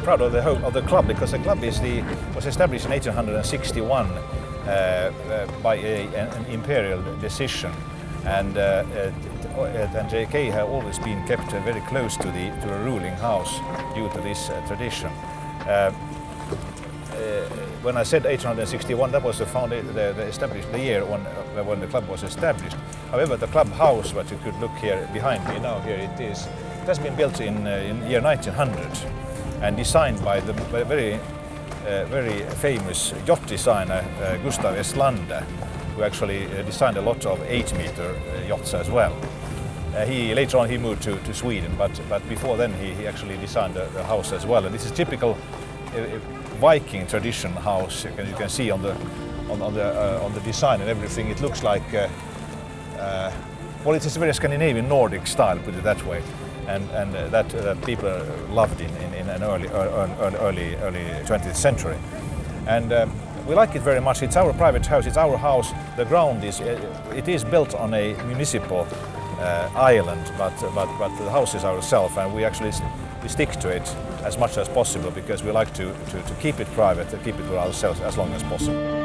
proud of the club because the club was established in 1861 by an imperial decision, and JK have always been kept very close to the ruling house due to this tradition. When I said 1861, that was the year when the club was established. However, the club house, what you could look here behind me now, here it is, it has been built in year 1900 and designed by the very famous yacht designer Gustav Estlander, who actually designed a lot of 8-meter yachts as well. Later on he moved to Sweden, but before then he actually designed the house as well. And this is typical Viking tradition house. You can see on the design and everything. It looks like well, it is a very Scandinavian Nordic style, put it that way, and that people loved in an early 20th century. And we like it very much. It's our private house. It's our house. The ground is built on a municipal island, but the house is ourselves, and we actually stick to it as much as possible because we like to keep it private and keep it to ourselves as long as possible.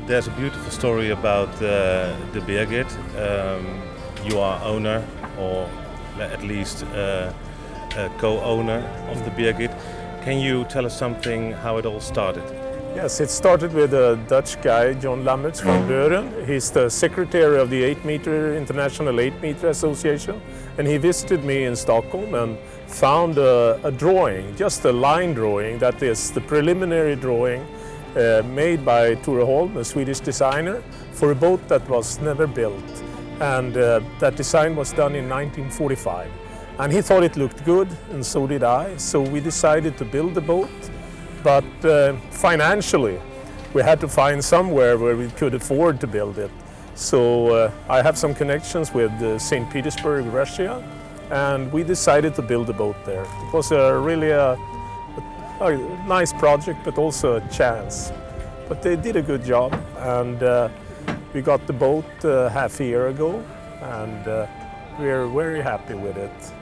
There's a beautiful story about the Birgit. You are owner, or at least a co-owner of the Birgit. Can you tell us something how it all started? Yes, it started with a Dutch guy, John Lammerts from Beuren. He's the secretary of the International 8-meter Association, and he visited me in Stockholm and found a drawing, just a line drawing, that is the preliminary drawing made by Tore Holm, a Swedish designer, for a boat that was never built. And that design was done in 1945. And he thought it looked good, and so did I. So we decided to build the boat. But financially, we had to find somewhere where we could afford to build it. So I have some connections with St. Petersburg, Russia, and we decided to build a boat there. It was really a nice project, but also a chance. But they did a good job, and we got the boat half a year ago, and we're very happy with it.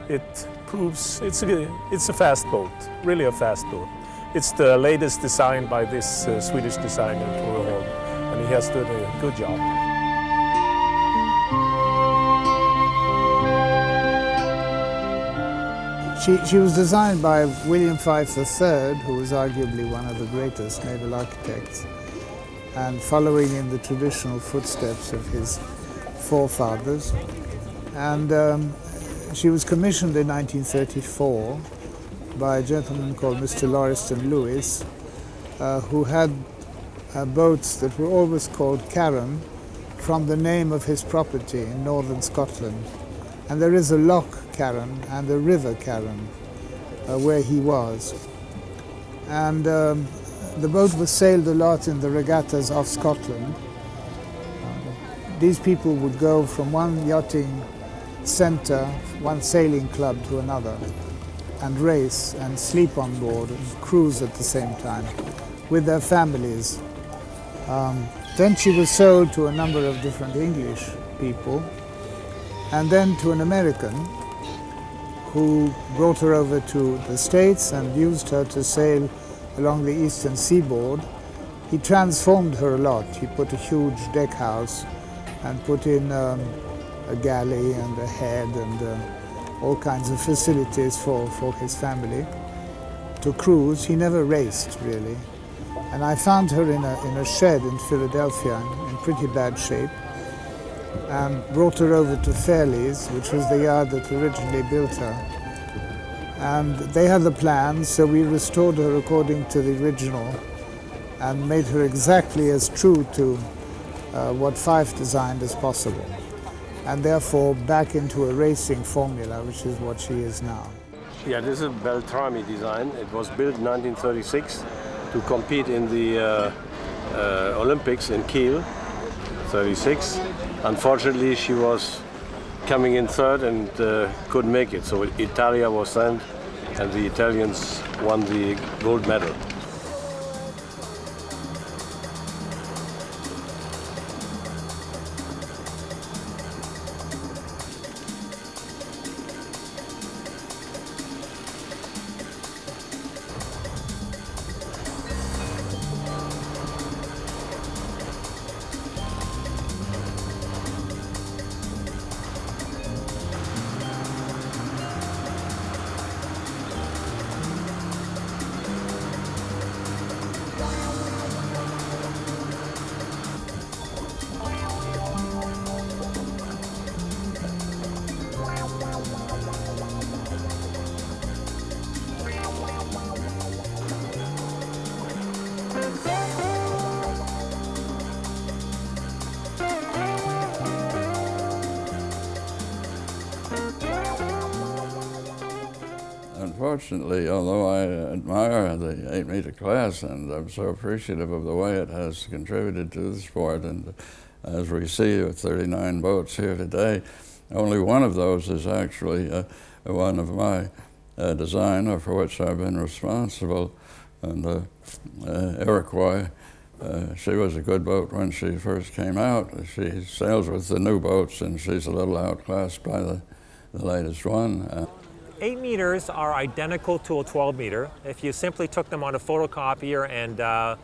It proves it's a fast boat, really a fast boat. It's the latest design by this Swedish designer, Tore Holm, and he has done a good job. She was designed by William Fyfe III, who was arguably one of the greatest naval architects, and following in the traditional footsteps of his forefathers. And she was commissioned in 1934 by a gentleman called Mr. Lauriston Lewis, who had boats that were always called Carron from the name of his property in northern Scotland. And there is a loch Carron and a river Carron where he was. And the boat was sailed a lot in the regattas off Scotland. These people would go from one yachting centre, one sailing club to another, and race and sleep on board and cruise at the same time with their families. Then she was sold to a number of different English people, and then to an American who brought her over to the States and used her to sail along the eastern seaboard. He transformed her a lot. He put a huge deck house and put in a galley and a head and all kinds of facilities for his family. to cruise. He never raced, really. And I found her in a shed in Philadelphia in pretty bad shape, and brought her over to Fairley's, which was the yard that originally built her. And they had the plans, so we restored her according to the original and made her exactly as true to what Fyfe designed as possible. And therefore back into a racing formula, which is what she is now. Yeah, this is a Beltrami design. It was built in 1936 to compete in the Olympics in Kiel, 36. Unfortunately, she was coming in third and couldn't make it. So Italia was sent and the Italians won the gold medal. Unfortunately, although I admire the 8-meter class and I'm so appreciative of the way it has contributed to the sport, and as we see with 39 boats here today, only one of those is actually one of my design, or for which I've been responsible. And Iroquois, she was a good boat when she first came out. She sails with the new boats and she's a little outclassed by the latest one. 8 meters are identical to a 12 meter. If you simply took them on a photocopier and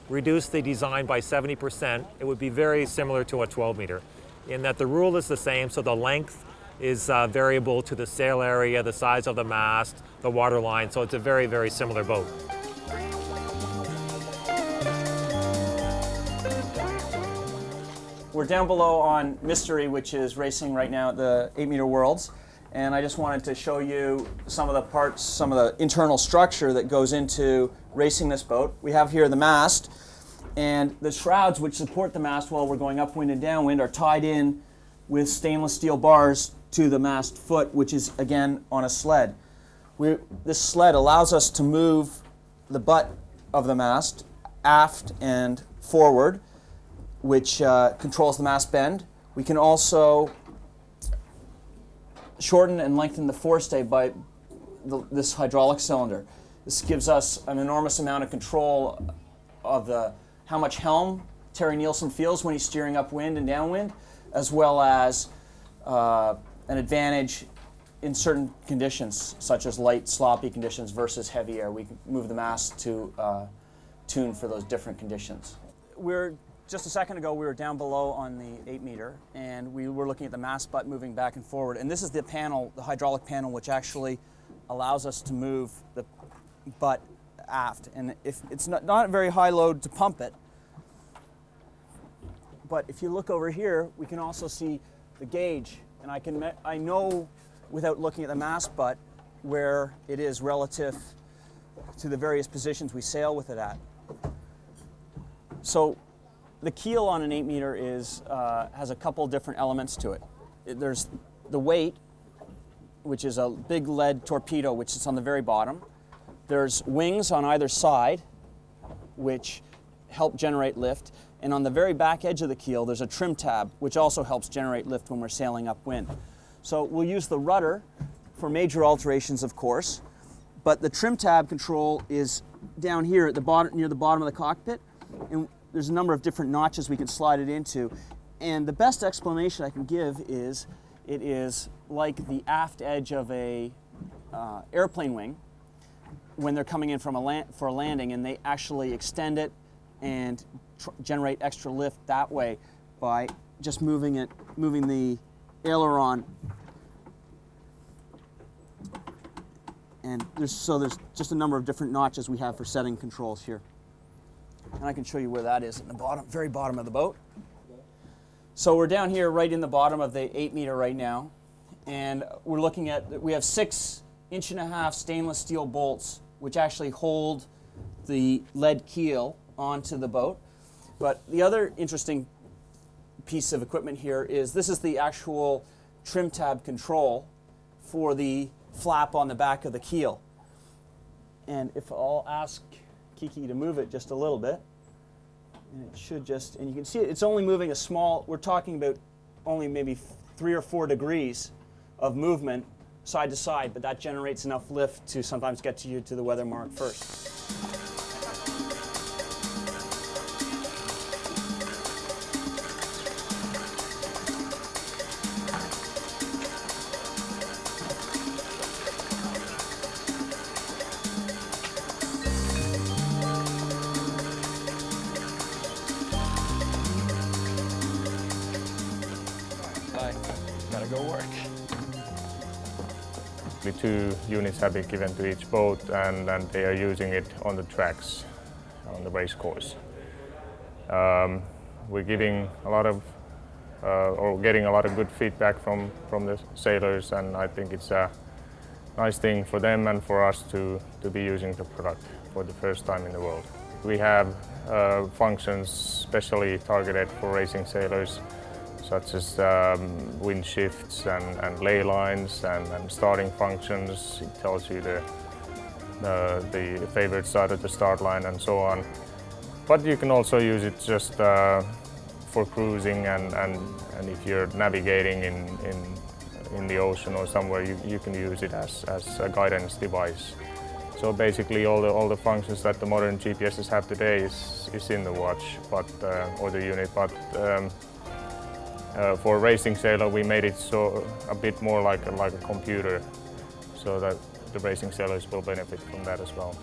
reduced the design by 70%, it would be very similar to a 12 meter in that the rule is the same, so the length is variable to the sail area, the size of the mast, the water line, so it's a very, very similar boat. We're down below on Mystery, which is racing right now at the 8-meter Worlds. And I just wanted to show you some of the parts, some of the internal structure that goes into racing this boat. We have here the mast, and the shrouds which support the mast while we're going upwind and downwind are tied in with stainless steel bars to the mast foot, which is again on a sled. This sled allows us to move the butt of the mast aft and forward, which controls the mast bend. We can also shorten and lengthen the forestay by this hydraulic cylinder. This gives us an enormous amount of control of how much helm Terry Nielsen feels when he's steering upwind and downwind, as well as an advantage in certain conditions, such as light, sloppy conditions versus heavy air. We can move the mast to tune for those different conditions. Just a second ago, we were down below on the 8-meter, and we were looking at the mast butt moving back and forward. And this is the panel, the hydraulic panel, which actually allows us to move the butt aft. And if it's not a very high load to pump it, but if you look over here, we can also see the gauge. And I know without looking at the mast butt where it is relative to the various positions we sail with it at. So the keel on an 8-meter has a couple different elements to it. There's the weight, which is a big lead torpedo, which is on the very bottom. There's wings on either side, which help generate lift. And on the very back edge of the keel, there's a trim tab, which also helps generate lift when we're sailing upwind. So we'll use the rudder for major alterations, of course, but the trim tab control is down here at the bottom, near the bottom of the cockpit. And there's a number of different notches we can slide it into. And the best explanation I can give is it is like the aft edge of a airplane wing when they're coming in for a landing, and they actually extend it and generate extra lift that way by just moving the aileron And there's just a number of different notches we have for setting controls here. And I can show you where that is in the bottom, very bottom of the boat. So we're down here right in the bottom of the 8 meter right now. And we're looking at, we have 6.5-inch stainless steel bolts which actually hold the lead keel onto the boat. But the other interesting piece of equipment here is this is the actual trim tab control for the flap on the back of the keel. And if I'll ask Kiki to move it just a little bit, and it should just, and you can see it's only moving a small, we're talking about only maybe 3 or 4 degrees of movement side to side, but that generates enough lift to sometimes get you to the weather mark first. Gotta go work. The 2 units have been given to each boat, and they are using it on the tracks, on the race course. We're giving a lot of, or getting a lot of good feedback from the sailors, and I think it's a nice thing for them and for us to be using the product for the first time in the world. We have functions specially targeted for racing sailors, such as wind shifts and ley lines and starting functions. It tells you the favored side of the start line and so on. But you can also use it just for cruising and if you're navigating in the ocean or somewhere, you can use it as a guidance device. So basically all the functions that the modern GPSs have today is in the watch, but or the unit, but for a racing sailor, we made it so a bit more like a computer, so that the racing sailors will benefit from that as well.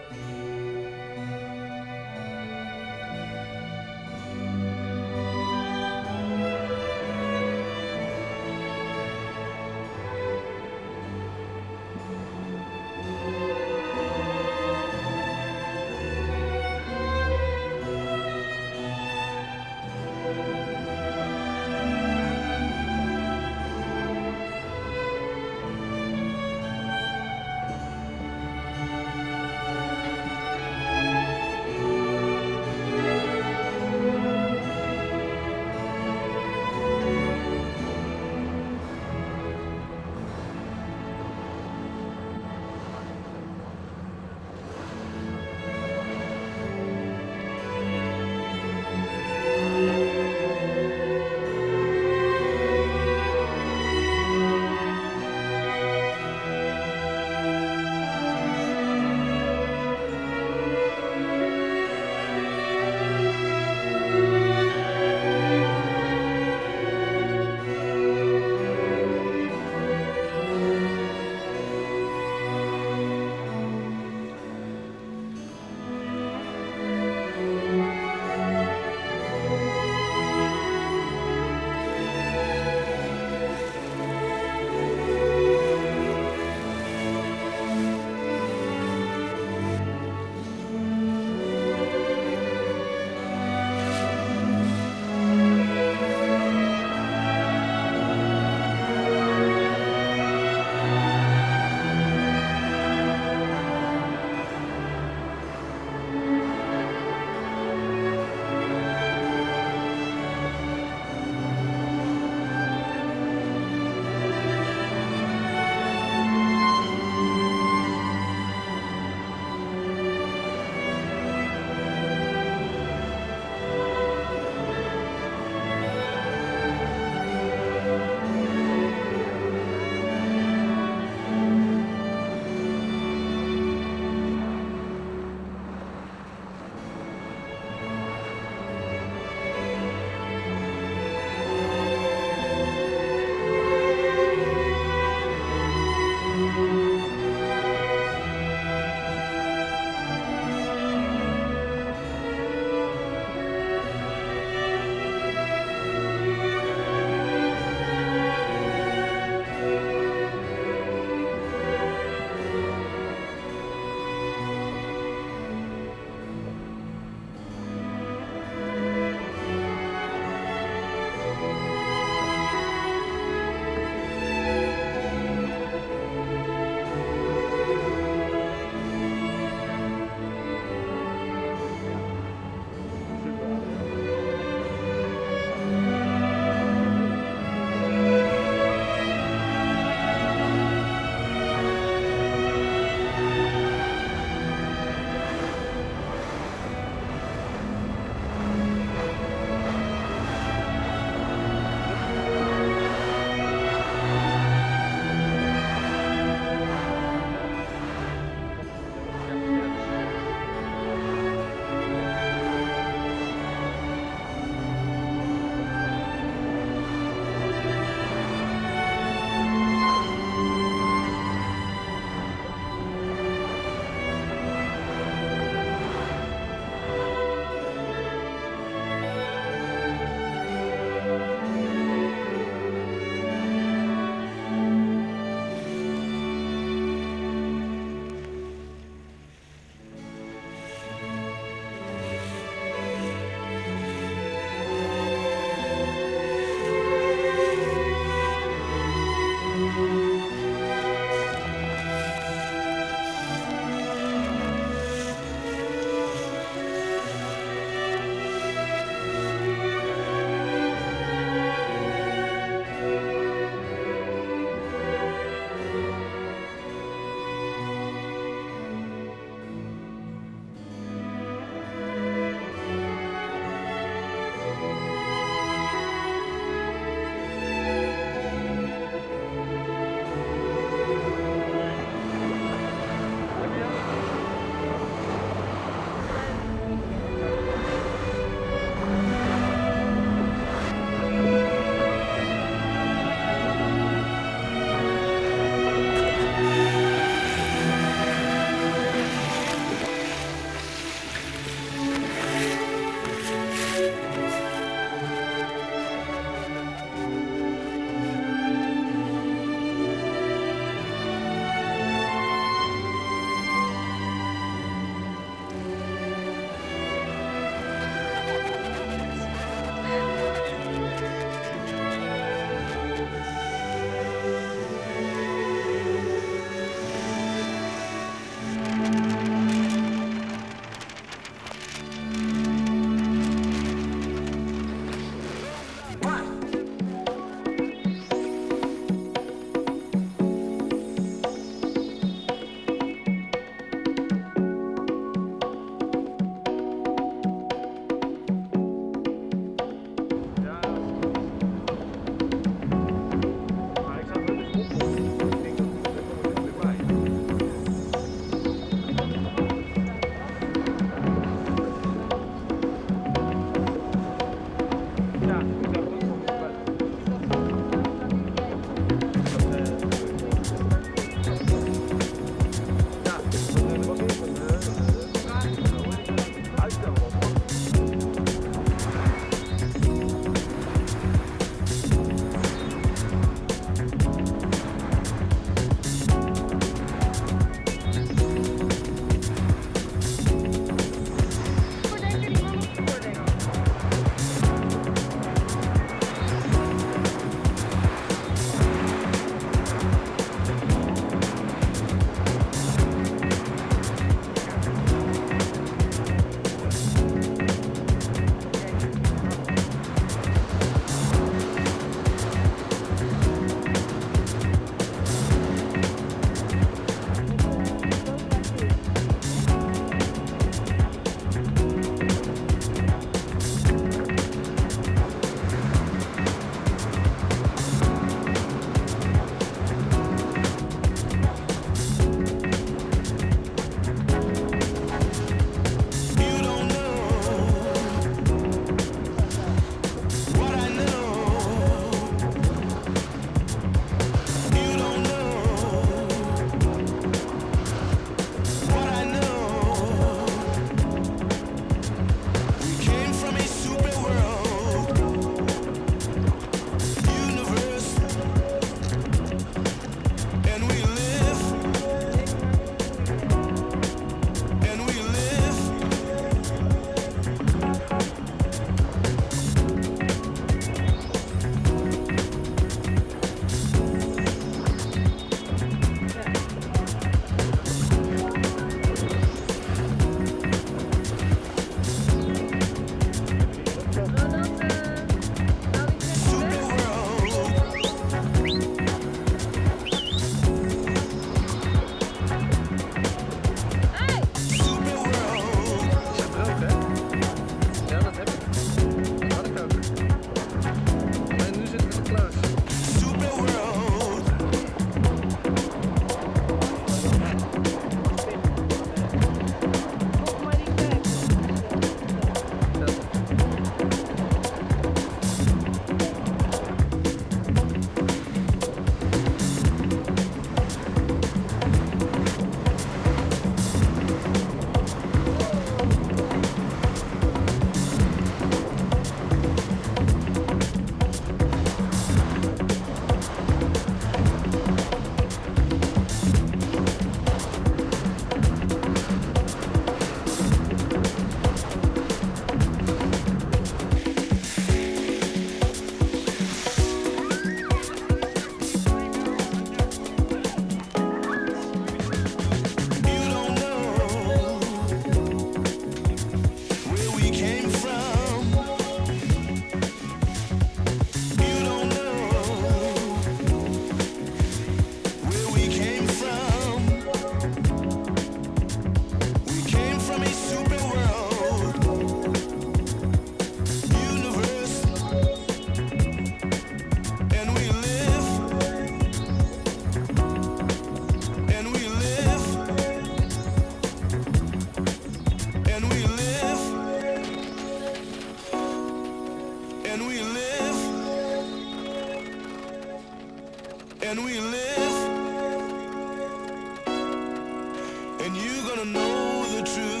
and you're gonna know the truth.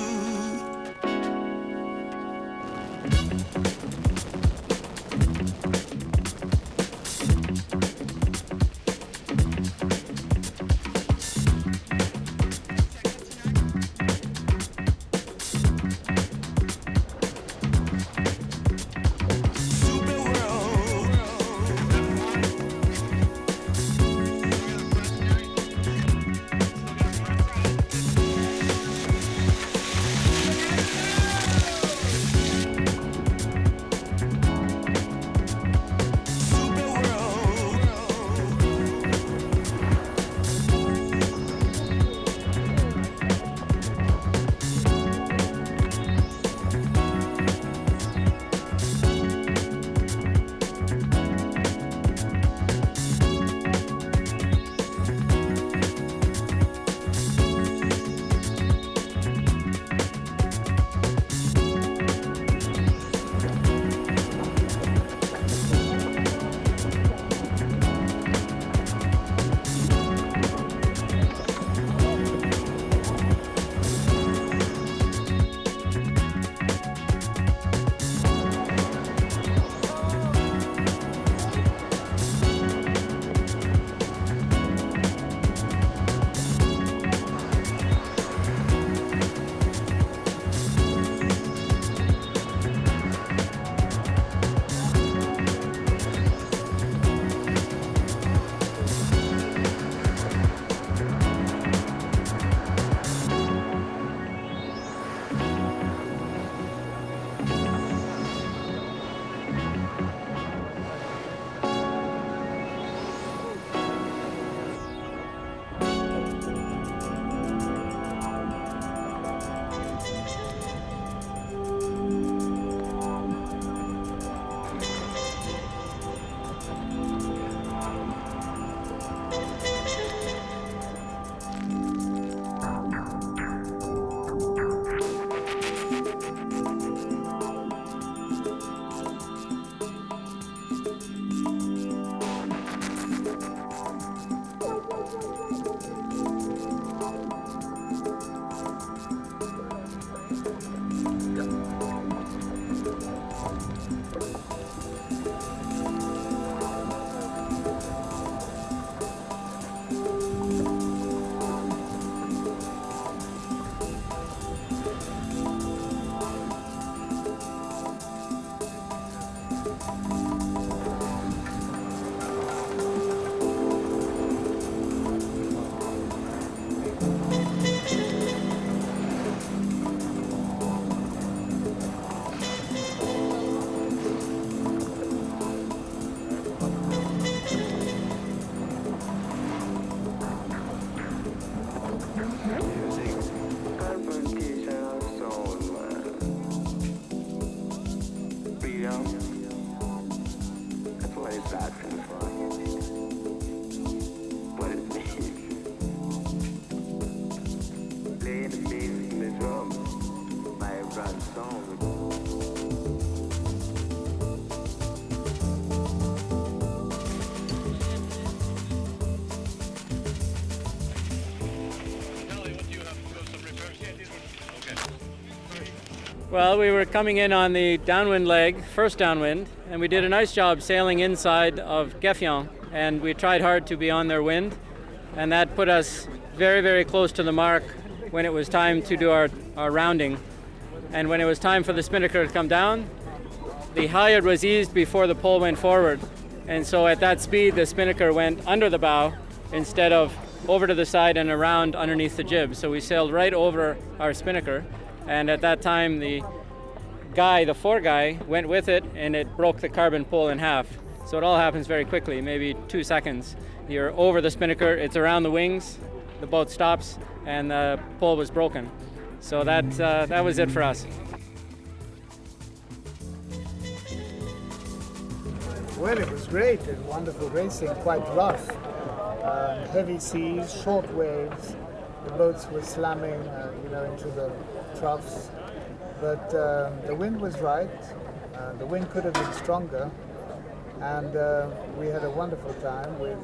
Well, we were coming in on the downwind leg, first downwind, and we did a nice job sailing inside of Gefjon, and we tried hard to be on their wind, and that put us very, very close to the mark when it was time to do our rounding. And when it was time for the spinnaker to come down, the halyard was eased before the pole went forward, and so at that speed the spinnaker went under the bow instead of over to the side and around underneath the jib. So we sailed right over our spinnaker. And at that time, the fore guy, went with it, and it broke the carbon pole in half. So it all happens very quickly, maybe 2 seconds. You're over the spinnaker, it's around the wings, the boat stops, and the pole was broken. So that was it for us. Well, it was great and wonderful racing, quite rough. Heavy seas, short waves. The boats were slamming, into the troughs. But the wind was right. The wind could have been stronger. And we had a wonderful time with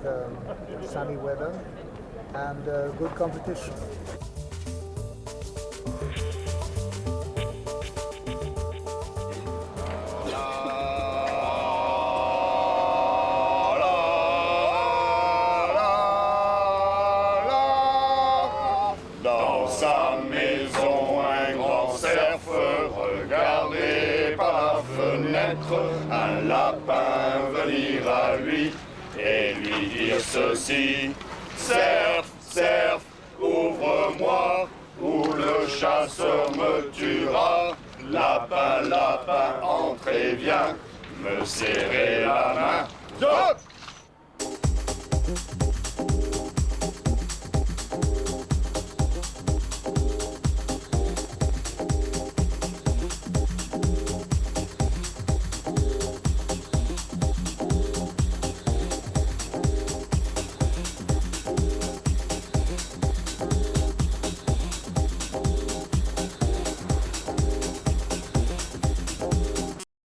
sunny weather and good competition. maître, un lapin venir à lui et lui dire ceci. Cerf, cerf, ouvre-moi, ou le chasseur me tuera. Lapin, lapin, entre et viens, me serrer la main. Stop!